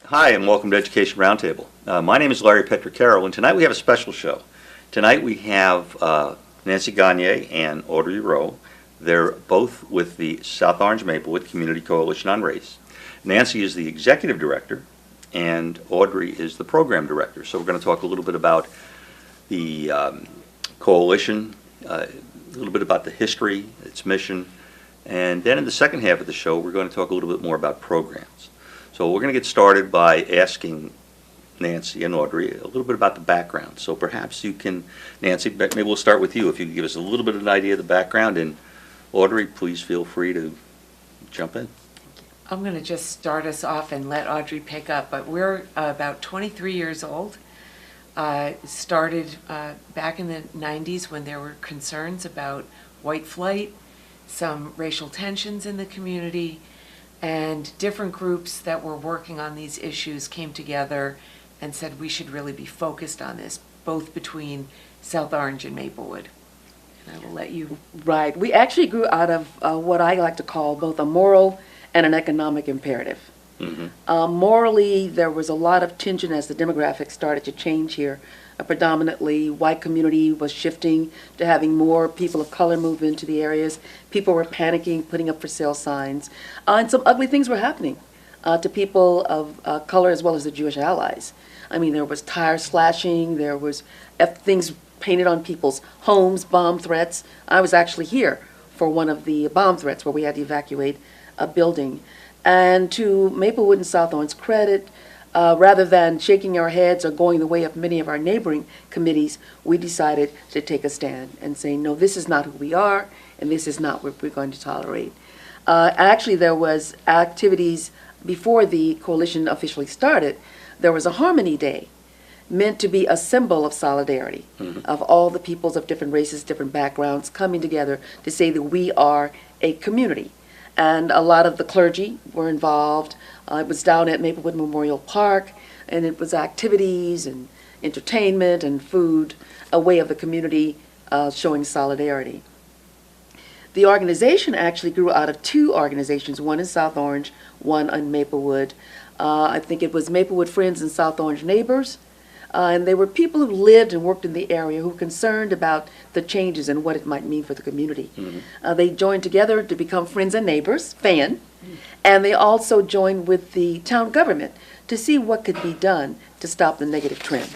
Hi, and welcome to Education Roundtable. My name is Larry Petraccaro, and tonight we have a special show. Tonight we have Nancy Gagne and Audrey Rowe. They're both with the South Orange Maplewood Community Coalition on Race. Nancy is the executive director, and Audrey is the program director. So we're going to talk a little bit about the coalition, a little bit about the history, its mission, and then in the second half of the show we're going to talk a little bit more about programs. So we're going to get started by asking Nancy and Audrey a little bit about the background. So perhaps you can, Nancy, maybe we'll start with you. If you can give us a little bit of an idea of the background, and Audrey, please feel free to jump in. I'm going to just start us off and let Audrey pick up, but we're about 23 years old. Started back in the 90s when there were concerns about white flight, some racial tensions in the community, and different groups that were working on these issues came together and said we should really be focused on this, both between South Orange and Maplewood. And I will let you. Right. We actually grew out of what I like to call both a moral and an economic imperative. Mm-hmm. Morally, there was a lot of tension as the demographics started to change here. A predominantly white community was shifting to having more people of color move into the areas. People were panicking, putting up for sale signs, and some ugly things were happening to people of color as well as the Jewish allies. I mean, there was tire slashing, there was things painted on people's homes, bomb threats. I was actually here for one of the bomb threats where we had to evacuate a building. And to Maplewood and South Orange's credit, rather than shaking our heads or going the way of many of our neighboring committees, we decided to take a stand and say, no, this is not who we are, and this is not what we're going to tolerate. Actually, there was activities before the coalition officially started. There was a Harmony Day meant to be a symbol of solidarity, of all the peoples of different races, different backgrounds coming together to say that we are a community. And a lot of the clergy were involved. It was down at Maplewood Memorial Park, and it was activities and entertainment and food, a way of the community showing solidarity. The organization actually grew out of two organizations, one in South Orange, one in Maplewood. I think it was Maplewood Friends and South Orange Neighbors. And they were people who lived and worked in the area who were concerned about the changes and what it might mean for the community. Mm-hmm. They joined together to become Friends and Neighbors, FAN, and they also joined with the town government to see what could be done to stop the negative trend.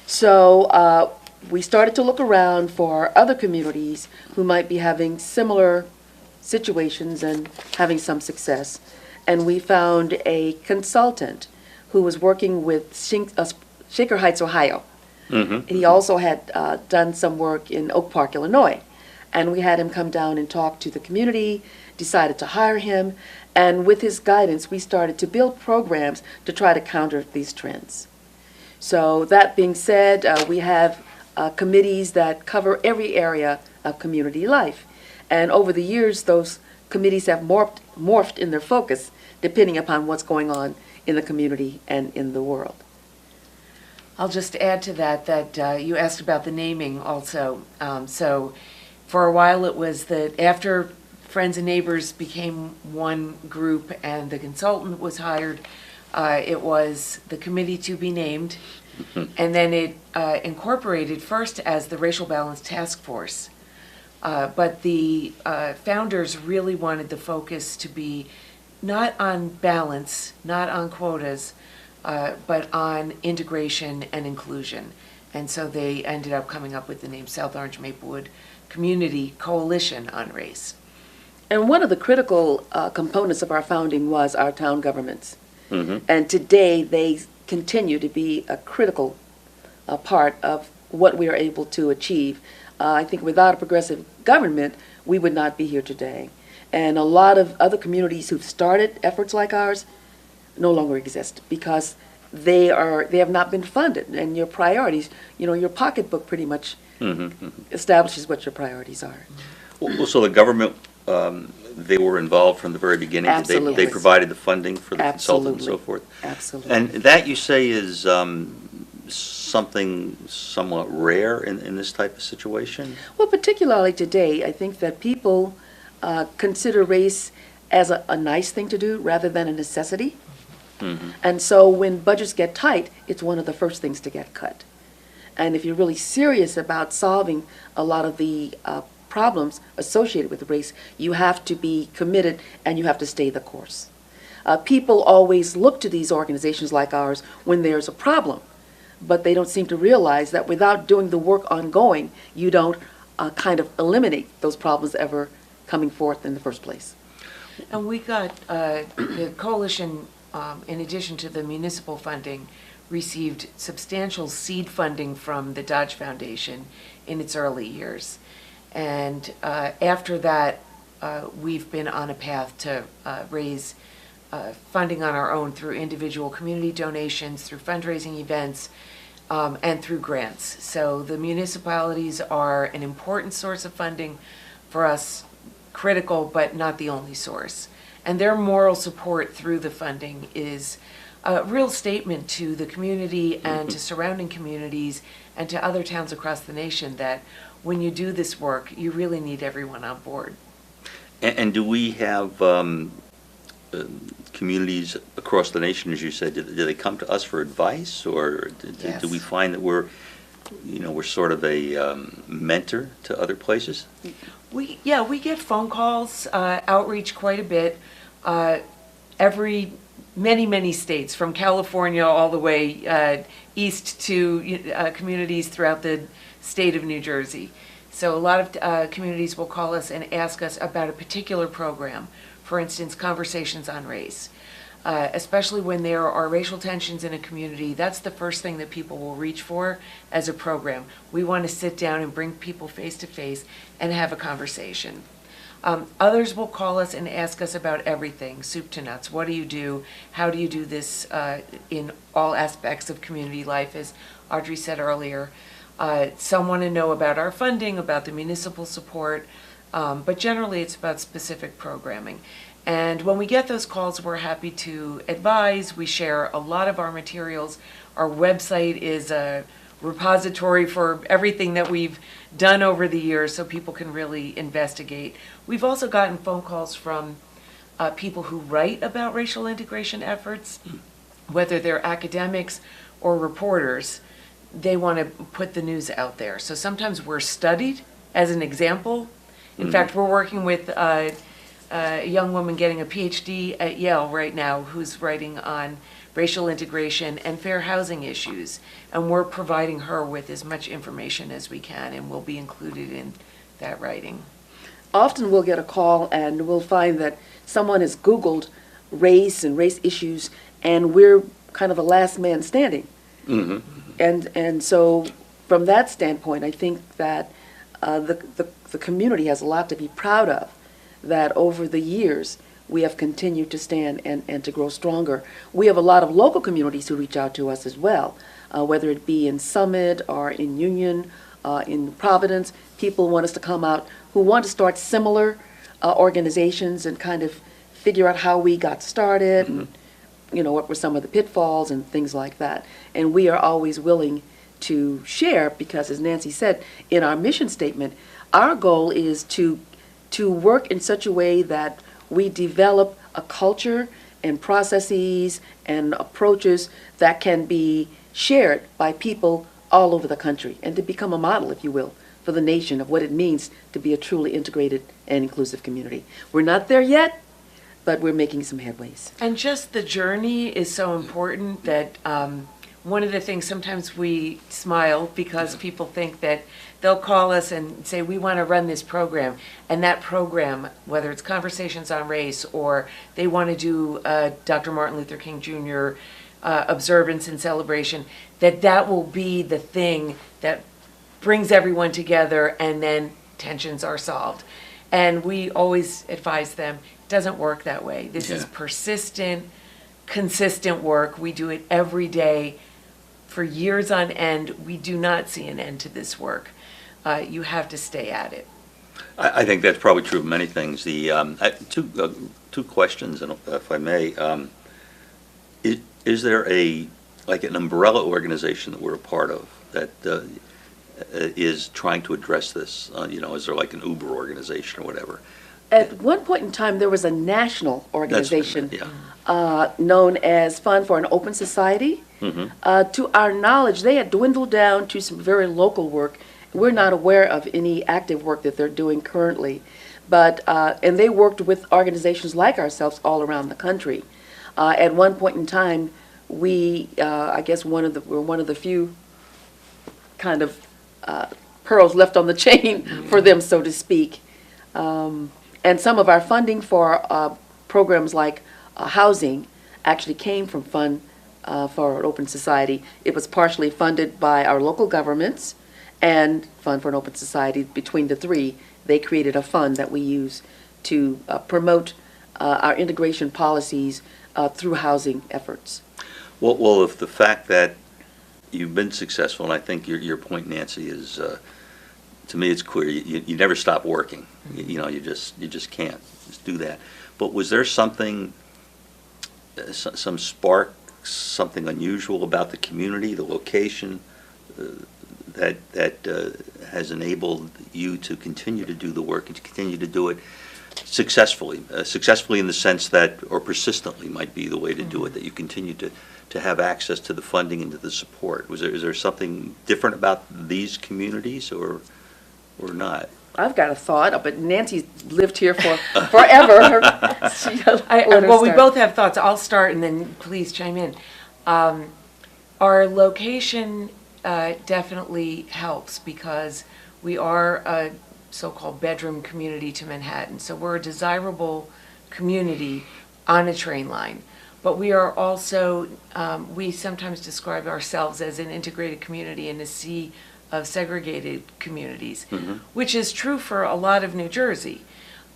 So we started to look around for other communities who might be having similar situations and having some success. And we found a consultant who was working with Shaker Heights, Ohio. Mm-hmm. He also had done some work in Oak Park, Illinois. And we had him come down and talk to the community, decided to hire him, and with his guidance, we started to build programs to try to counter these trends. So that being said, we have committees that cover every area of community life. And over the years, those committees have morphed in their focus, depending upon what's going on in the community and in the world. I'll just add to that you asked about the naming also. So for a while it was that after Friends and Neighbors became one group and the consultant was hired, it was the committee to be named, and then it incorporated first as the Racial Balance Task Force. But the founders really wanted the focus to be not on balance, not on quotas, but on integration and inclusion. And so they ended up coming up with the name South Orange Maplewood Community Coalition on Race. And one of the critical components of our founding was our town governments. Mm-hmm. And today they continue to be a critical part of what we are able to achieve. I think without a progressive government, we would not be here today. And a lot of other communities who've started efforts like ours no longer exist because they have not been funded, and your priorities, your pocketbook pretty much establishes what your priorities are. Well, so the government, they were involved from the very beginning. Absolutely. They provided the funding for the Absolutely. consultant and so forth. Absolutely. And that, you say, is something somewhat rare in this type of situation? Well, particularly today, I think that people consider race as a nice thing to do rather than a necessity. And so when budgets get tight, it's one of the first things to get cut. And if you're really serious about solving a lot of the problems associated with race, you have to be committed and you have to stay the course. People always look to these organizations like ours when there's a problem, but they don't seem to realize that without doing the work ongoing, you don't kind of eliminate those problems ever coming forth in the first place. And we got, the coalition, in addition to the municipal funding, received substantial seed funding from the Dodge Foundation in its early years. And after that, we've been on a path to raise funding on our own through individual community donations, through fundraising events, and through grants. So the municipalities are an important source of funding for us, critical but not the only source. And their moral support through the funding is a real statement to the community and to surrounding communities and to other towns across the nation that when you do this work, you really need everyone on board. And do we have communities across the nation, as you said, do they come to us for advice, or Yes. do we find that we're sort of a mentor to other places? We get phone calls, outreach quite a bit, many states, from California all the way east to communities throughout the state of New Jersey. So a lot of communities will call us and ask us about a particular program, for instance, conversations on race. Especially when there are racial tensions in a community, that's the first thing that people will reach for as a program. We want to sit down and bring people face to face and have a conversation. Others will call us and ask us about everything, soup to nuts. What do you do? How do you do this in all aspects of community life, as Audrey said earlier? Some want to know about our funding, about the municipal support, but generally it's about specific programming. And when we get those calls, we're happy to advise. We share a lot of our materials. Our website is a repository for everything that we've done over the years so people can really investigate. We've also gotten phone calls from people who write about racial integration efforts, whether they're academics or reporters. They want to put the news out there. So sometimes we're studied as an example. In fact, we're working with a young woman getting a PhD at Yale right now who's writing on racial integration and fair housing issues. And we're providing her with as much information as we can, and will be included in that writing. Often we'll get a call and we'll find that someone has Googled race and race issues, and we're kind of a last man standing. And so from that standpoint, I think that the community has a lot to be proud of, that over the years we have continued to stand and to grow stronger. We have a lot of local communities who reach out to us as well, whether it be in Summit or in Union, in Providence. People want us to come out who want to start similar organizations and kind of figure out how we got started, and what were some of the pitfalls and things like that. And we are always willing to share, because as Nancy said in our mission statement, our goal is to work in such a way that we develop a culture and processes and approaches that can be shared by people all over the country, and to become a model, if you will, for the nation of what it means to be a truly integrated and inclusive community. We're not there yet, but we're making some headways. And just the journey is so important that one of the things, sometimes we smile because people think that they'll call us and say, we want to run this program. And that program, whether it's Conversations on Race or they want to do Dr. Martin Luther King Jr. Observance and celebration, that will be the thing that brings everyone together and then tensions are solved. And we always advise them, it doesn't work that way. This is persistent, consistent work. We do it every day for years on end. We do not see an end to this work. You have to stay at it. I think that's probably true of many things. The two questions, and if I may, is there an umbrella organization that we're a part of that is trying to address this? Is there like an Uber organization or whatever At one point in time, there was a national That's what I organization meant, yeah. known as Fund for an Open Society. To our knowledge, they had dwindled down to some very local work. We're not aware of any active work that they're doing currently. But, and they worked with organizations like ourselves all around the country. At one point in time, we, I guess we're one of the few kind of pearls left on the chain for them, so to speak. And some of our funding for programs like housing actually came from Fund for an Open Society. It was partially funded by our local governments and Fund for an Open Society. Between the three, they created a fund that we use to promote our integration policies through housing efforts. Well, if the fact that you've been successful, and I think your point, Nancy, is to me it's clear. You never stop working. You just can't just do that. But was there something, some spark, something unusual about the community, the location, that has enabled you to continue to do the work and to continue to do it successfully? Successfully in the sense that, or persistently might be the way to do it, that you continue to have access to the funding and to the support. Is there something different about these communities or not? I've got a thought, but Nancy's lived here for forever. Well, we both have thoughts. I'll start and then please chime in. Our location definitely helps because we are a so-called bedroom community to Manhattan. So we're a desirable community on a train line. But we are also, we sometimes describe ourselves as an integrated community in a sea of segregated communities, which is true for a lot of New Jersey.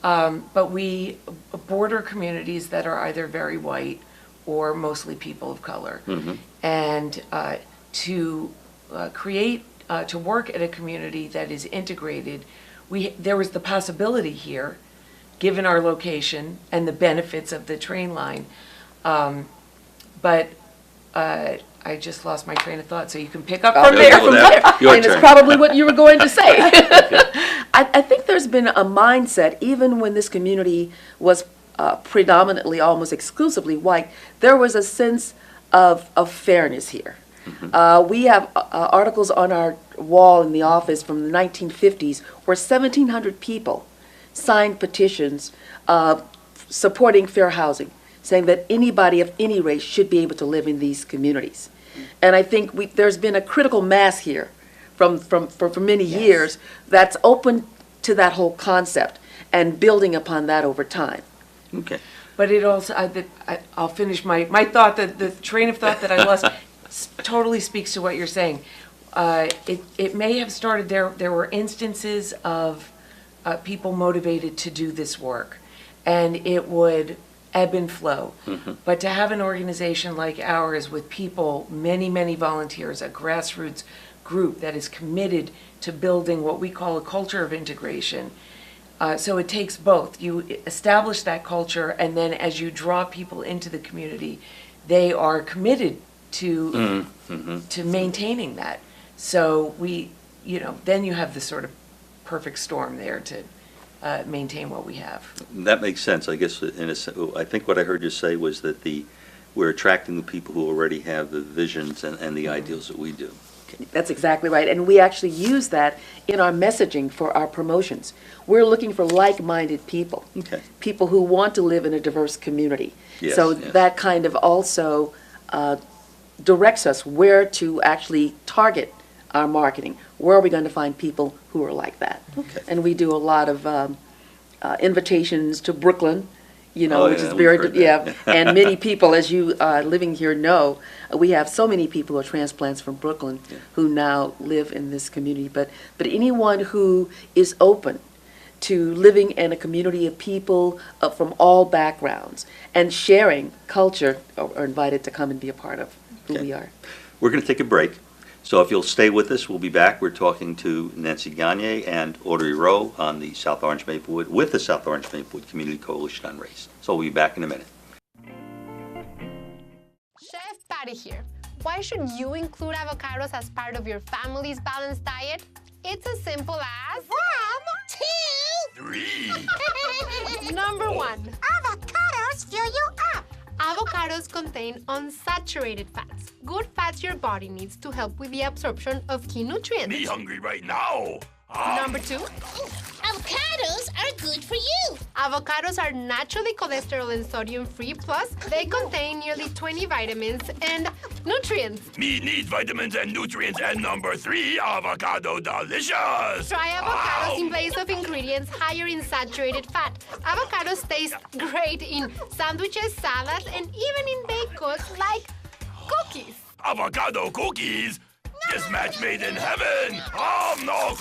But we border communities that are either very white or mostly people of color. And to create, to work at a community that is integrated, there was the possibility here, given our location and the benefits of the train line, but I just lost my train of thought, so you can pick up from there. And it's probably what you were going to say. I think there's been a mindset, even when this community was predominantly, almost exclusively white, there was a sense of fairness here. We have articles on our wall in the office from the 1950s where 1,700 people signed petitions supporting fair housing, saying that anybody of any race should be able to live in these communities. And I think there's been a critical mass here for many years that's open to that whole concept and building upon that over time. Okay. But it also, I'll finish my thought, the train of thought that I lost totally speaks to what you're saying. It may have started, there were instances of people motivated to do this work, and it would ebb and flow. But to have an organization like ours with people, many volunteers, a grassroots group that is committed to building what we call a culture of integration. So it takes both. You establish that culture, and then as you draw people into the community, they are committed to maintaining that. So then you have this sort of perfect storm there to maintain what we have. That makes sense. I guess I think what I heard you say was that we're attracting the people who already have the visions and the ideals that we do. Okay. That's exactly right. And we actually use that in our messaging for our promotions. We're looking for like-minded people, people who want to live in a diverse community. Yes, so yes. that kind of also directs us where to actually target our marketing. Where are we going to find people who are like that? Okay. And we do a lot of invitations to Brooklyn, which is we've heard that. and many people, as you living here know, we have so many people who are transplants from Brooklyn who now live in this community. But anyone who is open to living in a community of people from all backgrounds and sharing culture are invited to come and be a part of who we are. We're going to take a break. So if you'll stay with us, we'll be back. We're talking to Nancy Gagne and Audrey Rowe on the South Orange Maplewood, with the South Orange Maplewood Community Coalition on Race. So we'll be back in a minute. Chef Patty here. Why should you include avocados as part of your family's balanced diet? It's as simple as 1, 2, 3. Number 1. Avocados fill you up. Avocados contain unsaturated fats, good fats your body needs to help with the absorption of key nutrients. Me hungry right now. Number 2. Avocados are good for you. Avocados are naturally cholesterol and sodium free, plus they contain nearly 20 vitamins and nutrients. Me needs vitamins and nutrients. And number 3, avocado delicious. Try avocados in Ow. place of ingredients higher in saturated fat. Avocados taste great in sandwiches, salads, and even in baked goods like cookies. Avocado cookies. This match made in heaven. No.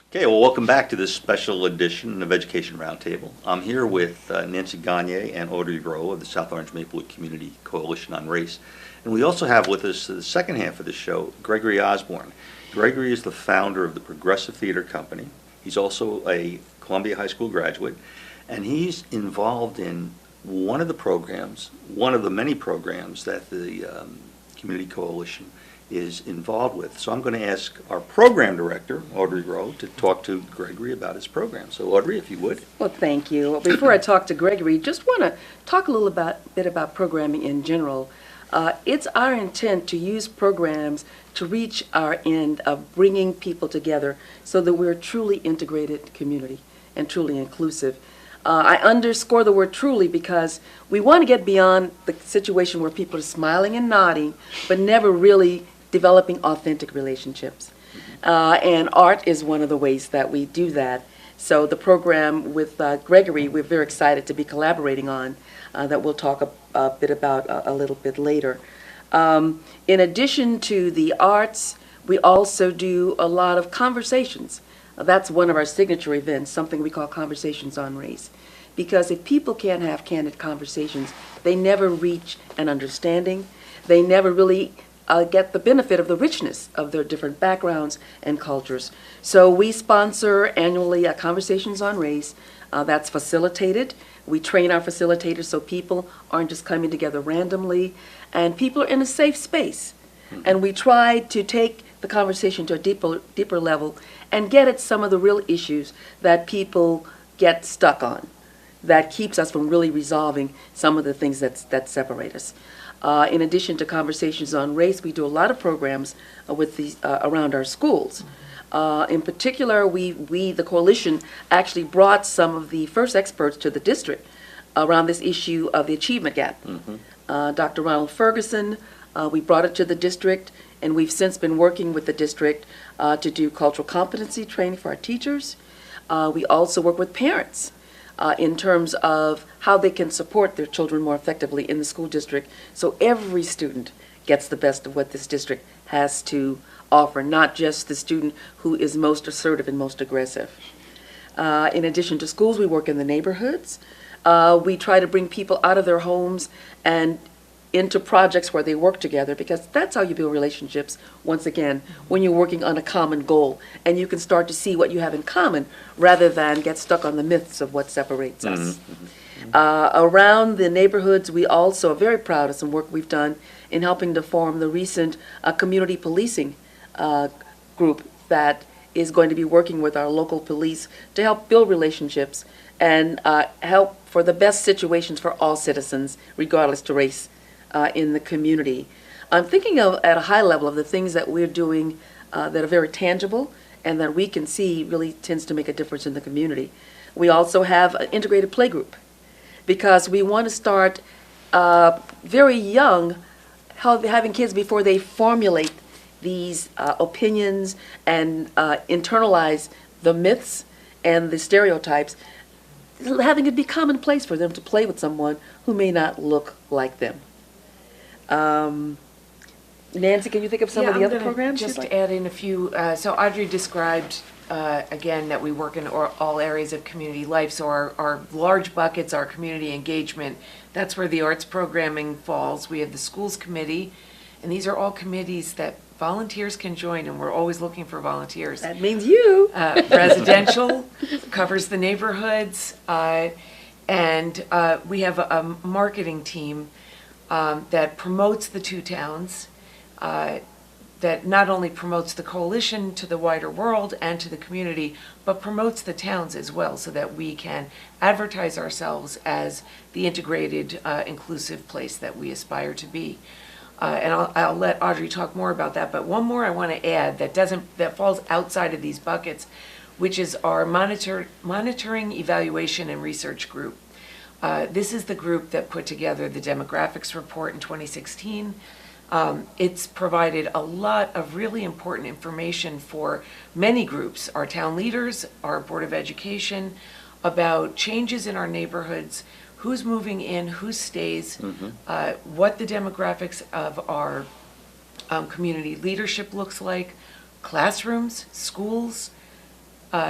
Okay, well, welcome back to this special edition of Education Roundtable. I'm here with Nancy Gagne and Audrey Rowe of the South Orange Maplewood Community Coalition on Race. And we also have with us the second half of the show, Gregory Osborne. Gregory is the founder of the Progressive Theater Company. He's also a Columbia High School graduate, and he's involved in one of the programs, one of the many programs that the Community Coalition is involved with. So I'm going to ask our program director, Audrey Rowe, to talk to Gregory about his program. So Audrey, if you would. Well, thank you. Before I talk to Gregory, just want to talk a little bit about programming in general. It's our intent to use programs to reach our end of bringing people together so that we're a truly integrated community and truly inclusive. I underscore the word truly because we want to get beyond the situation where people are smiling and nodding, but never really developing authentic relationships. And art is one of the ways that we do that. So the program with Gregory, we're very excited to be collaborating on, that we'll talk a bit about a little bit later. In addition to the arts, we also do a lot of conversations. That's one of our signature events, something we call Conversations on Race. Because if people can't have candid conversations, they never reach an understanding. They never really get the benefit of the richness of their different backgrounds and cultures. So we sponsor annually Conversations on Race. That's facilitated. We train our facilitators so people aren't just coming together randomly, and people are in a safe space. And we try to take the conversation to a deeper level and get at some of the real issues that people get stuck on, that keeps us from really resolving some of the things that separate us. In addition to Conversations on Race, we do a lot of programs with around our schools. In particular, we, the coalition, actually brought some of the first experts to the district around this issue of the achievement gap. Dr. Ronald Ferguson, we brought it to the district, and we've since been working with the district to do cultural competency training for our teachers. We also work with parents in terms of how they can support their children more effectively in the school district, so every student gets the best of what this district has to offer, not just the student who is most assertive and most aggressive. In addition to schools, we work in the neighborhoods. We try to bring people out of their homes and into projects where they work together, because that's how you build relationships, once again, when you're working on a common goal, and you can start to see what you have in common rather than get stuck on the myths of what separates us. Around the neighborhoods, we also are very proud of some work we've done in helping to form the recent community policing group that is going to be working with our local police to help build relationships and help for the best situations for all citizens, regardless to race, in the community. I'm thinking of, at a high level, of the things that we're doing that are very tangible and that we can see really tends to make a difference in the community. We also have an integrated playgroup because we want to start very young, having kids before they formulate these opinions and internalize the myths and the stereotypes, having it be commonplace for them to play with someone who may not look like them. Nancy, can you think of some of the other programs? Just add in a few. So Audrey described again that we work in all areas of community life. So our large buckets, our community engagement, that's where the arts programming falls. We have the schools committee, and these are all committees that volunteers can join, and we're always looking for volunteers. That means you. Residential covers the neighborhoods, and we have a marketing team that promotes the two towns, that not only promotes the coalition to the wider world and to the community, but promotes the towns as well, so that we can advertise ourselves as the integrated, inclusive place that we aspire to be. And I'll let Audrey talk more about that, but one more I want to add that falls outside of these buckets, which is our monitoring, evaluation, and research group. This is the group that put together the demographics report in 2016. It's provided a lot of really important information for many groups, our town leaders, our Board of Education, about changes in our neighborhoods, who's moving in, who stays, what the demographics of our community leadership looks like, classrooms, schools,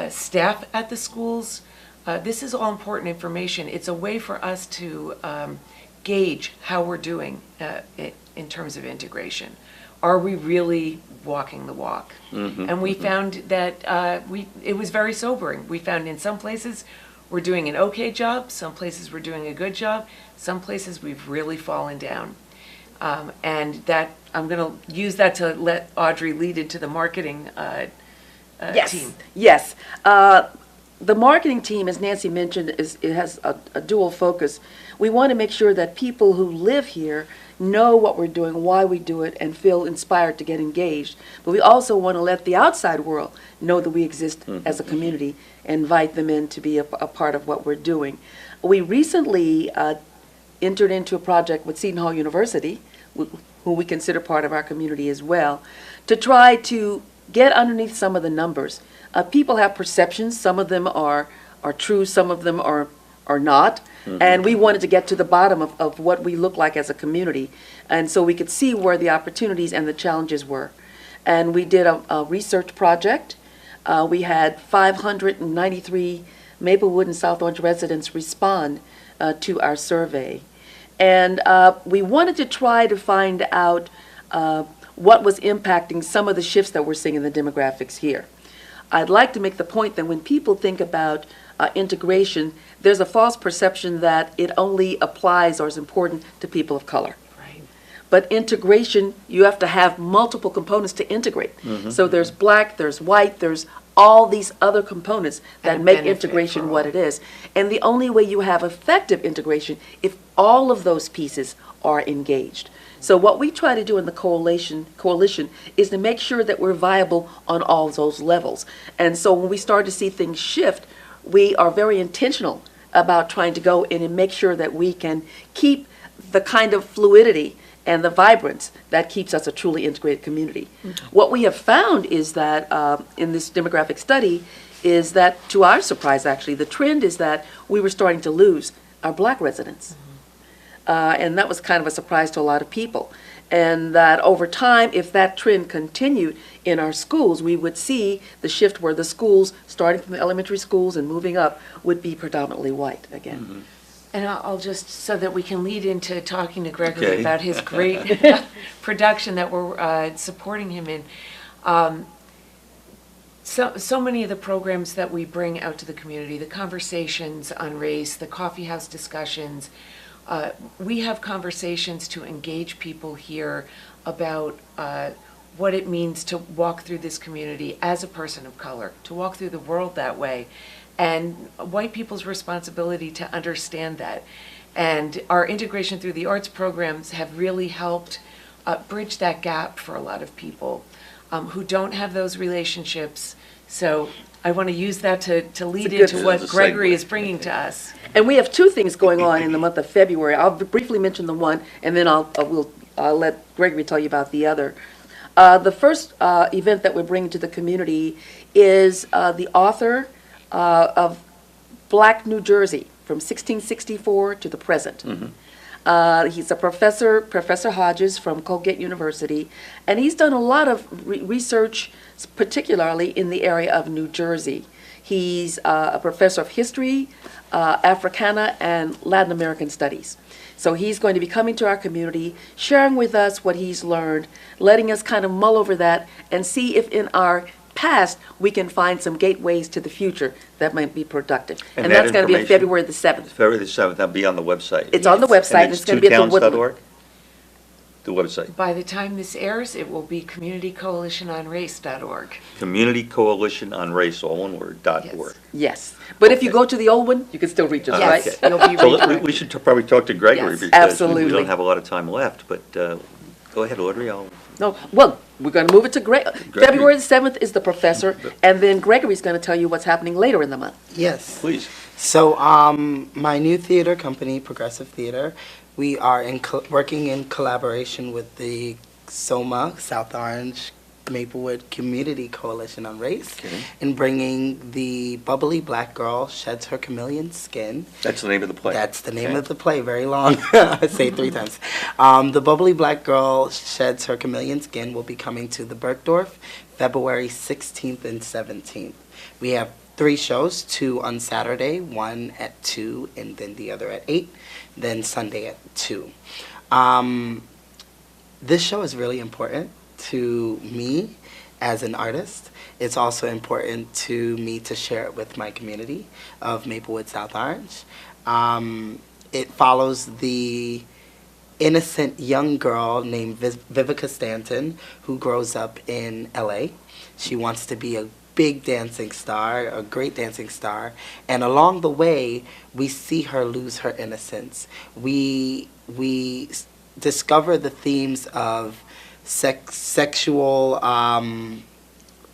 staff at the schools. This is all important information. It's a way for us to gauge how we're doing in terms of integration. Are we really walking the walk? And we found that it was very sobering. We found in some places we're doing an okay job, some places we're doing a good job, some places we've really fallen down. And that I'm going to use that to let Audrey lead into the marketing team. Yes. The marketing team, as Nancy mentioned, it has a dual focus. We want to make sure that people who live here know what we're doing, why we do it, and feel inspired to get engaged. But we also want to let the outside world know that we exist as a community and invite them in to be a part of what we're doing. We recently entered into a project with Seton Hall University, who we consider part of our community as well, to try to get underneath some of the numbers. People have perceptions. Some of them are true, some of them are not. And we wanted to get to the bottom of what we look like as a community. And so we could see where the opportunities and the challenges were. And we did a research project. We had 593 Maplewood and South Orange residents respond to our survey. And we wanted to try to find out what was impacting some of the shifts that we're seeing in the demographics here. I'd like to make the point that when people think about integration, there's a false perception that it only applies or is important to people of color. Right. But integration, you have to have multiple components to integrate. So there's black, there's white, there's all these other components that And make benefit integration for what all. it is. And the only way you have effective integration if all of those pieces are engaged. So what we try to do in the coalition is to make sure that we're viable on all those levels. And so when we start to see things shift, we are very intentional about trying to go in and make sure that we can keep the kind of fluidity and the vibrance that keeps us a truly integrated community. What we have found is that in this demographic study is that, to our surprise actually, the trend is that we were starting to lose our black residents. And that was kind of a surprise to a lot of people. And that over time, if that trend continued in our schools, we would see the shift where the schools, starting from the elementary schools and moving up, would be predominantly white again. And I'll just, so that we can lead into talking to Gregory Okay. about his great production that we're supporting him in. So many of the programs that we bring out to the community, the conversations on race, the coffee house discussions, we have conversations to engage people here about what it means to walk through this community as a person of color, to walk through the world that way, and white people's responsibility to understand that. And our integration through the arts programs have really helped bridge that gap for a lot of people who don't have those relationships. So I want to use that to lead It's a good- into what It's a Gregory segue. is bringing to us. And we have two things going on in the month of February. I'll briefly mention the one, and then I'll let Gregory tell you about the other. The first event that we're bringing to the community is the author of Black New Jersey from 1664 to the present. He's a professor, Professor Hodges from Colgate University, and he's done a lot of research, particularly in the area of New Jersey. He's a professor of history, Africana, and Latin American studies. So he's going to be coming to our community, sharing with us what he's learned, letting us kind of mull over that and see if in our past we can find some gateways to the future that might be productive. And that that's going to be on information- February the 7th. February the 7th, that'll be on the website. It's on the Yes. website, And and it's going to be at the Woodland. twotowns.org? the website? By the time this airs, it will be communitycoalitiononrace.org. Community Coalition on Race, all one word, .org. Yes. But if you Okay. go to the old one, you can still reach us, Yes, right? you'll be So redirected. we should probably talk to Gregory Yes. because we Absolutely. don't have a lot of time left, but go ahead, Audrey. No, well, we're going to move it to February the 7th is the professor, and then Gregory's going to tell you what's happening later in the month. Yes. Please. So, my new theater company, Progressive Theater, we are working in collaboration with the SOMA, South Orange Maplewood Community Coalition on Race, Okay. in bringing the bubbly black girl sheds her chameleon skin. That's the name of the play. That's the name Okay. of the play, very long. I say it 3 times. The bubbly black girl sheds her chameleon skin will be coming to the Bergdorf February 16th and 17th. We have 3 shows, 2 on Saturday, 1 at 2, and then the other at 8, then Sunday at 2. This show is really important to me as an artist. It's also important to me to share it with my community of Maplewood, South Orange. It follows the innocent young girl named Vivica Stanton, who grows up in LA. She wants to be a big dancing star, a great dancing star, and along the way, we see her lose her innocence. We discover the themes of sexual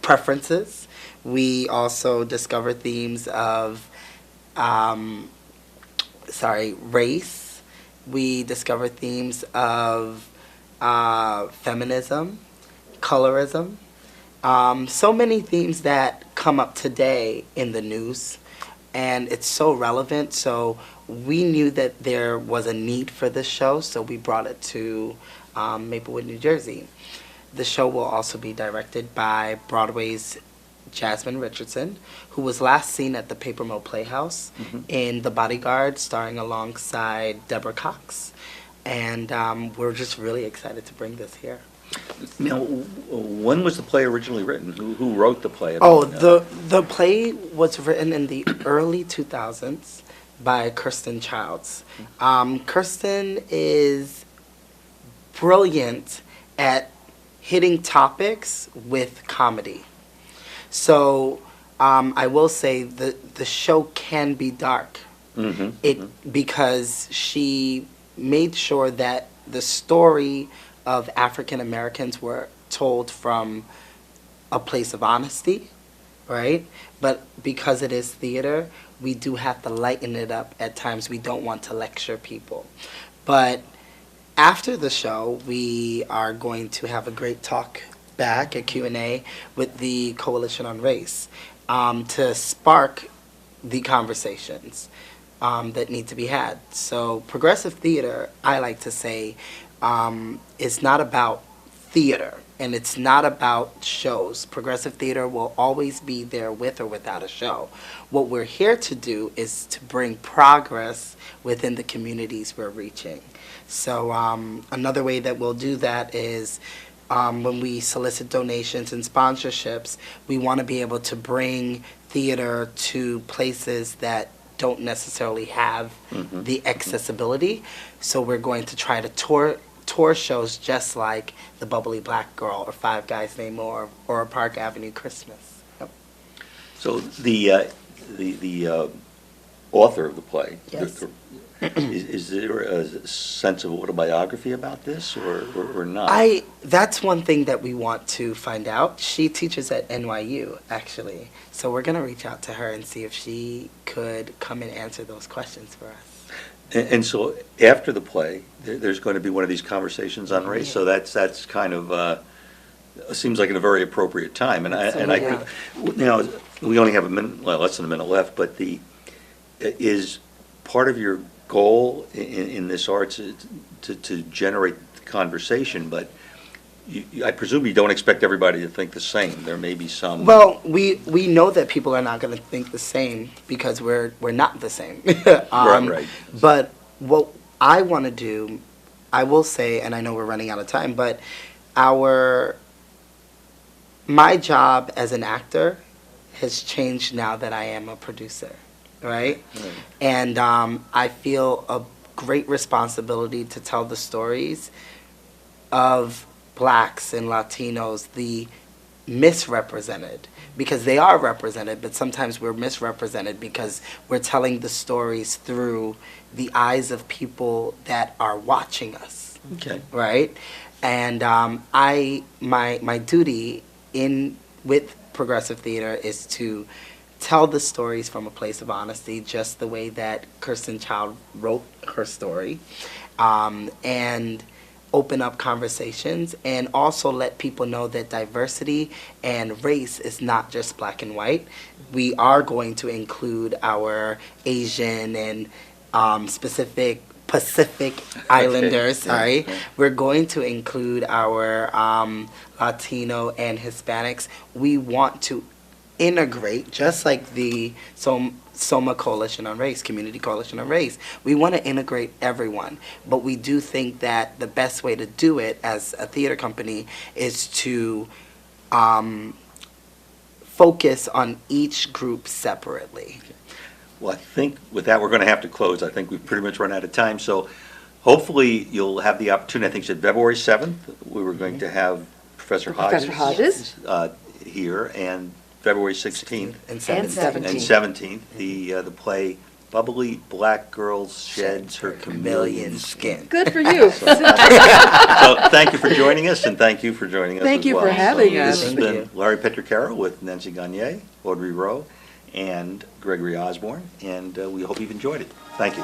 preferences. We also discover themes of race. We discover themes of feminism, colorism. So many themes that come up today in the news, and it's so relevant. So we knew that there was a need for this show, so we brought it to Maplewood, New Jersey. The show will also be directed by Broadway's Jasmine Richardson, who was last seen at the Paper Mill Playhouse in The Bodyguard, starring alongside Deborah Cox. And we're just really excited to bring this here. Now, when was the play originally written? Who wrote the play? Oh, the play was written in the early 2000s by Kirsten Childs. Kirsten is brilliant at hitting topics with comedy. So I will say the show can be dark. Because she made sure that the story of African Americans were told from a place of honesty, right? But because it is theater, we do have to lighten it up at times. We don't want to lecture people. But after the show, we are going to have a great talk back, a Q&A, with the Coalition on Race to spark the conversations that need to be had. So progressive theater, I like to say, is not about theater, and it's not about shows. Progressive theater will always be there with or without a show. What we're here to do is to bring progress within the communities we're reaching. So another way that we'll do that is when we solicit donations and sponsorships, we want to be able to bring theater to places that don't necessarily have the accessibility. So we're going to try to tour shows just like The Bubbly Black Girl or Five Guys Named Moore or Park Avenue Christmas. Yep. So the author of the play, Yes. is there a sense of autobiography about this or not? That's one thing that we want to find out. She teaches at NYU, actually. So we're going to reach out to her and see if she could come and answer those questions for us. And so after the play, there's going to be one of these conversations on race. So that's kind of seems like in a very appropriate time. And I we only have a minute, well, less than a minute left. But is part of your goal in this arts to generate conversation, but I presume you don't expect everybody to think the same. There may be some. Well, we know that people are not going to think the same because we're not the same. Right. But what I want to do, I will say, and I know we're running out of time, but my job as an actor has changed now that I am a producer, right? And I feel a great responsibility to tell the stories of blacks and Latinos, the misrepresented, because they are represented, but sometimes we're misrepresented because we're telling the stories through the eyes of people that are watching us, Okay. right? And my duty with progressive theater is to tell the stories from a place of honesty, just the way that Kirsten Child wrote her story, and open up conversations, and also let people know that diversity and race is not just black and white. We are going to include our Asian and specific Pacific Islanders, sorry. Okay. We're going to include our Latino and Hispanics. We want to integrate, just like the Soma Coalition on Race, Community Coalition on Race. We want to integrate everyone, but we do think that the best way to do it as a theater company is to focus on each group separately. Well, I think with that, we're going to have to close. I think we've pretty much run out of time. So hopefully you'll have the opportunity. I think you said February 7th, we were going to have Professor Hodges. Professor Hodges. Here, and February 16th And 17th. and 17th, the play Bubbly Black Girl Sheds Her Chameleon Skin. Good for you. So thank you for joining us, and thank you for joining us Thank as you well. for having So us. This has Thank been you. Larry Petraccaro with Nancy Gagne, Audrey Rowe, and Gregory Osborne, and we hope you've enjoyed it. Thank you.